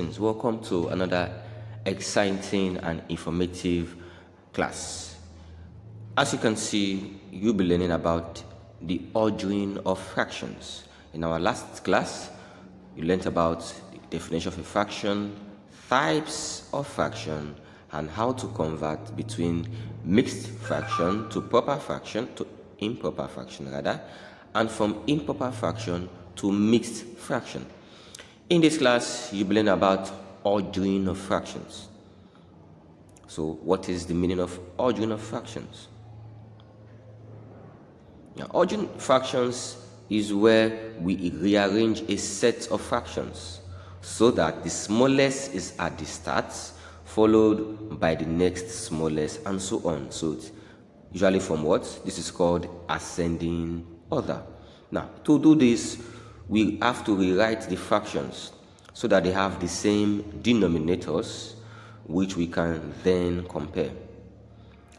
Greetings, welcome to another exciting and informative class. As you can see, you'll be learning about the ordering of fractions. In our last class, you learned about the definition of a fraction, types of fraction, and how to convert between mixed fraction to proper fraction, to improper fraction rather, and from improper fraction to mixed fraction. In this class, you'll learn about ordering of fractions. So, what is the meaning of ordering of fractions? Now, ordering fractions is where we rearrange a set of fractions so that the smallest is at the start, followed by the next smallest, and so on. So, it's usually from what? This is called ascending order. Now, to do this, we have to rewrite the fractions so that they have the same denominators, which we can then compare.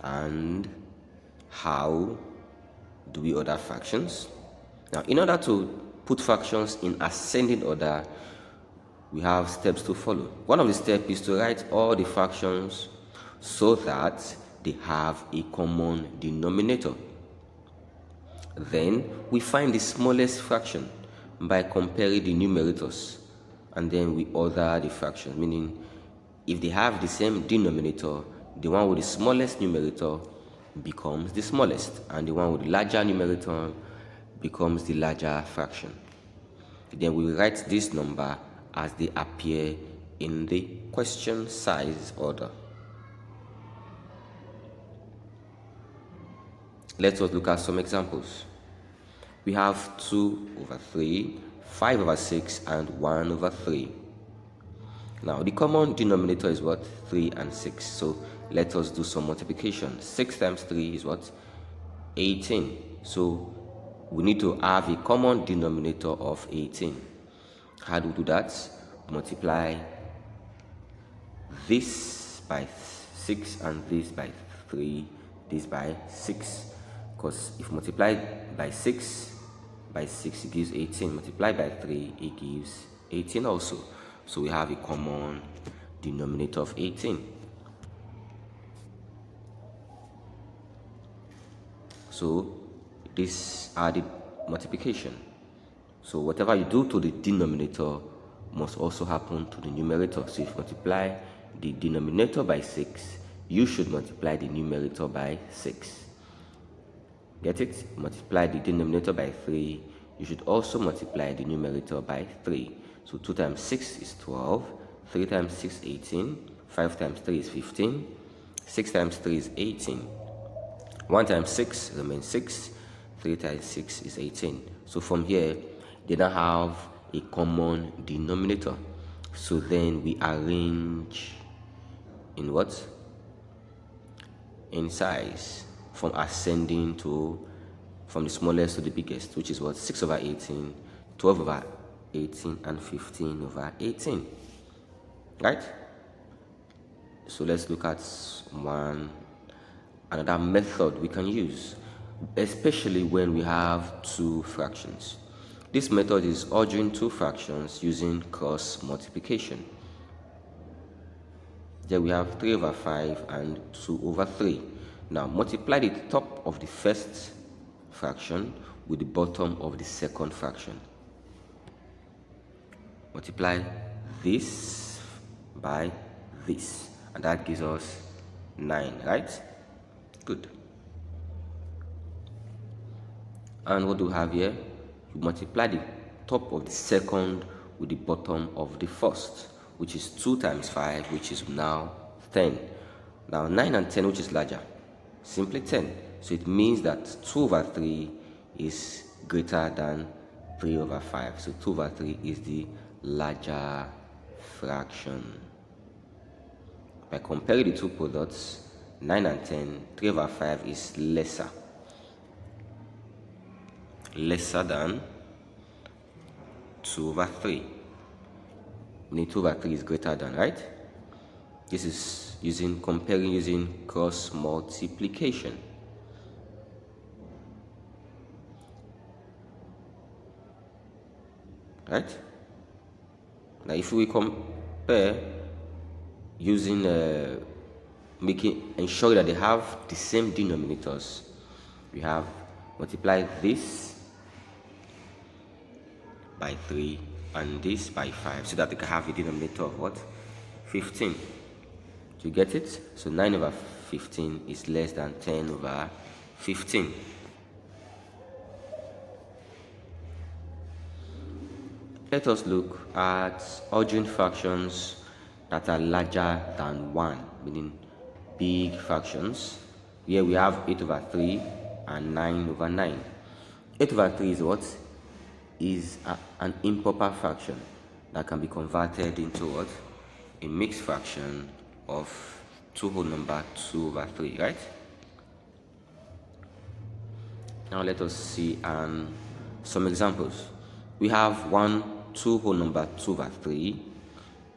And how do we order fractions? Now, in order to put fractions in ascending order, we have steps to follow. One of the steps is to write all the fractions so that they have a common denominator. Then we find the smallest fraction by comparing the numerators, and then we order the fractions, meaning if they have the same denominator, the one with the smallest numerator becomes the smallest, and the one with the larger numerator becomes the larger fraction. Then we write this number as they appear in the question size order. Let us look at some examples. We have 2 over 3, 5 over 6, and 1 over 3. Now, the common denominator is what? 3 and 6. So, let us do some multiplication. 6 times 3 is what? 18. So, we need to have a common denominator of 18. How do we do that? Multiply this by 6 and this by 3, this by 6. Because if multiplied by 6, it gives 18. Multiplied by 3, it gives 18 also. So we have a common denominator of 18. So these are the multiplication. So whatever you do to the denominator must also happen to the numerator. So if you multiply the denominator by 6, you should multiply the numerator by 6. Get it? Multiply the denominator by 3. You should also multiply the numerator by 3. So 2 times 6 is 12. 3 times 6 is 18. 5 times 3 is 15. 6 times 3 is 18. 1 times 6 remains 6. 3 times 6 is 18. So from here, they now have a common denominator. So then we arrange in what? In size. From ascending to, from the smallest to the biggest, which is what? 6 over 18, 12 over 18, and 15 over 18. Right? So let's look at another method we can use, especially when we have two fractions. This method is ordering two fractions using cross multiplication. There we have 3 over 5 and 2 over 3. Now multiply the top of the first fraction with the bottom of the second fraction. Multiply this by this, and that gives us 9, right? Good. And what do we have here? You multiply the top of the second with the bottom of the first, which is 2 times 5, which is now 10. Now 9 and 10, which is larger? Simply 10. So it means that 2 over 3 is greater than 3 over 5. So 2 over 3 is the larger fraction. By comparing the two products, 9 and 10, 3 over 5 is lesser than 2 over 3. Meaning 2 over 3 is greater than, right? This is comparing using cross multiplication. Right? Now if we pair using ensuring that they have the same denominators. We have multiply this by 3 and this by 5 so that they can have a denominator of what? 15. Do you get it? So 9 over 15 is less than 10 over 15. Let us look at ordinary fractions that are larger than 1, meaning big fractions. Here we have 8 over 3 and 9 over 9. 8 over 3 is what? Is an improper fraction that can be converted into what? A mixed fraction of 2 whole number 2 over 3, right? Now let us see some examples. We have 2 whole number 2 over 3,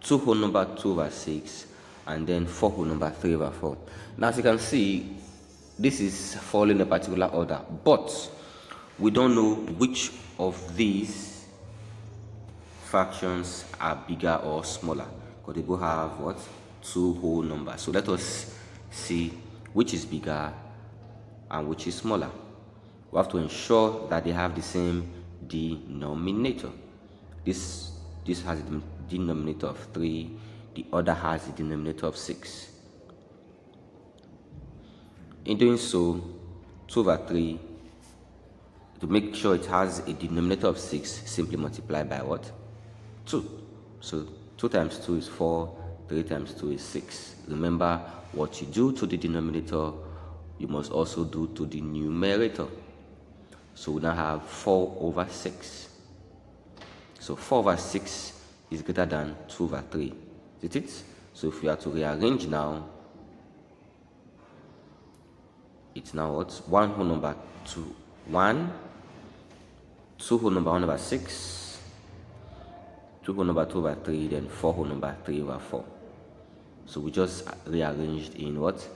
2 whole number 2 over 6, and then 4 whole number 3 over 4. Now as you can see, this is following a particular order, but we don't know which of these fractions are bigger or smaller, because they both have what? 2 whole numbers. So let us see which is bigger and which is smaller. We have to ensure that they have the same denominator. This has a denominator of 3, the other has a denominator of 6. In doing so, 2 over 3, to make sure it has a denominator of 6, simply multiply by what? 2. So 2 times 2 is 4, 3 times 2 is 6. Remember, what you do to the denominator, you must also do to the numerator. So we now have 4 over 6. So 4 over 6 is greater than 2 over 3. Is it? So if we are to rearrange now, it's now what? 1 whole number 2, 1, 2 whole number 1 over 6, 2 whole number 2 over 3, then 4 whole number 3 over 4. So we just rearranged in what?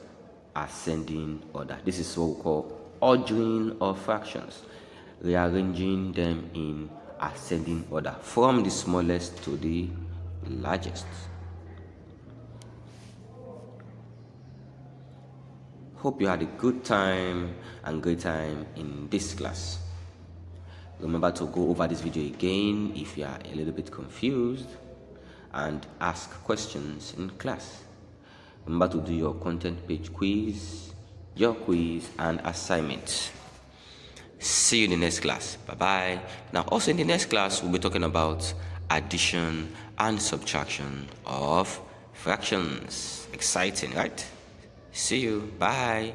Ascending order. This is what we call ordering of fractions, rearranging them in ascending order from the smallest to the largest. Hope you had a good time and great time in this class. Remember to go over this video again if you are a little bit confused and ask questions in class. Remember to do your content page quiz, your quiz and assignment. See you in the next class. Bye-bye. Now also in the next class, we'll be talking about addition and subtraction of fractions. Exciting, right? See you. Bye.